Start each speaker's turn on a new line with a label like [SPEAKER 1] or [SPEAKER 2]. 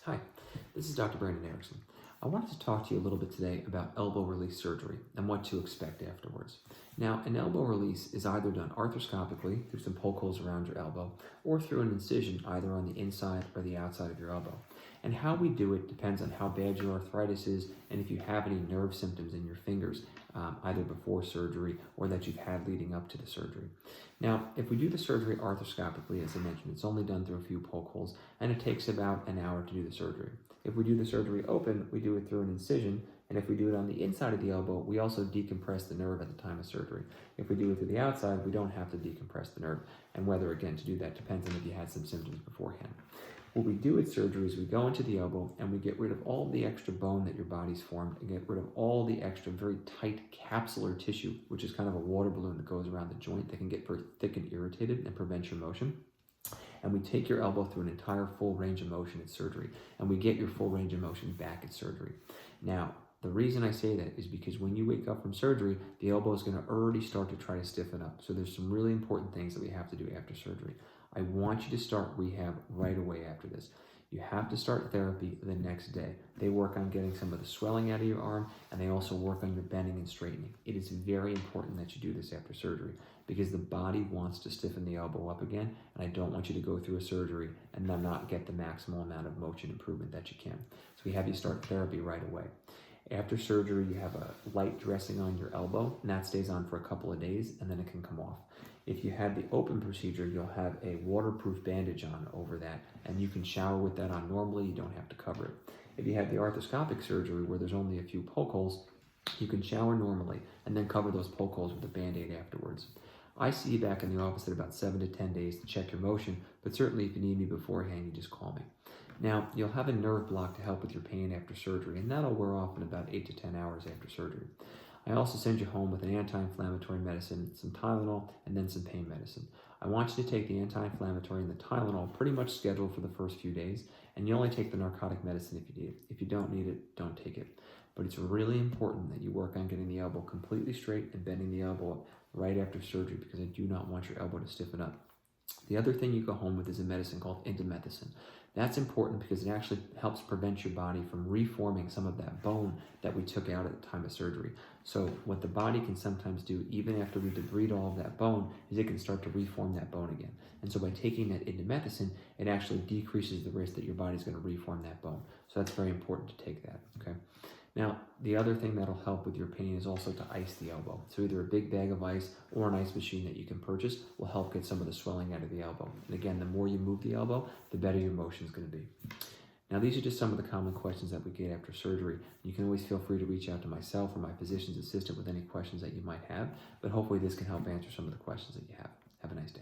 [SPEAKER 1] Hi, this is Dr. Brandon Erickson. I wanted to talk to you a little bit today about elbow release surgery and what to expect afterwards. Now, an elbow release is either done arthroscopically through some poke holes around your elbow or through an incision either on the inside or the outside of your elbow. And how we do it depends on how bad your arthritis is and if you have any nerve symptoms in your fingers, either before surgery or that you've had leading up to the surgery. Now, if we do the surgery arthroscopically, as I mentioned, it's only done through a few poke holes and it takes about an hour to do the surgery. If we do the surgery open, we do it through an incision, and if we do it on the inside of the elbow, we also decompress the nerve at the time of surgery. If we do it through the outside, we don't have to decompress the nerve, and whether, again, to do that depends on if you had some symptoms beforehand. What we do at surgery is we go into the elbow and we get rid of all the extra bone that your body's formed and get rid of all the extra very tight capsular tissue, which is kind of a water balloon that goes around the joint that can get very thick and irritated and prevent your motion. And we take your elbow through an entire full range of motion at surgery, and we get your full range of motion back at surgery. Now, the reason I say that is because when you wake up from surgery, the elbow is going to already start to try to stiffen up. So there's some really important things that we have to do after surgery. I want you to start rehab right away after this. You have to start therapy the next day. They work on getting some of the swelling out of your arm, and they also work on your bending and straightening. It is very important that you do this after surgery because the body wants to stiffen the elbow up again, and I don't want you to go through a surgery and then not get the maximal amount of motion improvement that you can. So we have you start therapy right away. After surgery, you have a light dressing on your elbow, and that stays on for a couple of days, and then it can come off. If you had the open procedure, you'll have a waterproof bandage on over that, and you can shower with that on normally. You don't have to cover it. If you have the arthroscopic surgery where there's only a few poke holes, you can shower normally and then cover those poke holes with a Band-Aid afterwards. I see you back in the office in about 7 to 10 days to check your motion, but certainly if you need me beforehand, you just call me. Now, you'll have a nerve block to help with your pain after surgery, and that'll wear off in about 8 to 10 hours after surgery. I also send you home with an anti-inflammatory medicine, some Tylenol, and then some pain medicine. I want you to take the anti-inflammatory and the Tylenol pretty much scheduled for the first few days, and you only take the narcotic medicine if you need it. If you don't need it, don't take it. But it's really important that you work on getting the elbow completely straight and bending the elbow up right after surgery because I do not want your elbow to stiffen up. The other thing you go home with is a medicine called indomethacin. That's important because it actually helps prevent your body from reforming some of that bone that we took out at the time of surgery. So what the body can sometimes do, even after we debride all of that bone, is it can start to reform that bone again. And so by taking that indomethacin, it actually decreases the risk that your body's going to reform that bone. So that's very important to take that, okay? Now, the other thing that'll help with your pain is also to ice the elbow. So either a big bag of ice or an ice machine that you can purchase will help get some of the swelling out of the elbow. And again, the more you move the elbow, the better your motion is going to be. Now, these are just some of the common questions that we get after surgery. You can always feel free to reach out to myself or my physician's assistant with any questions that you might have, but hopefully this can help answer some of the questions that you have. Have a nice day.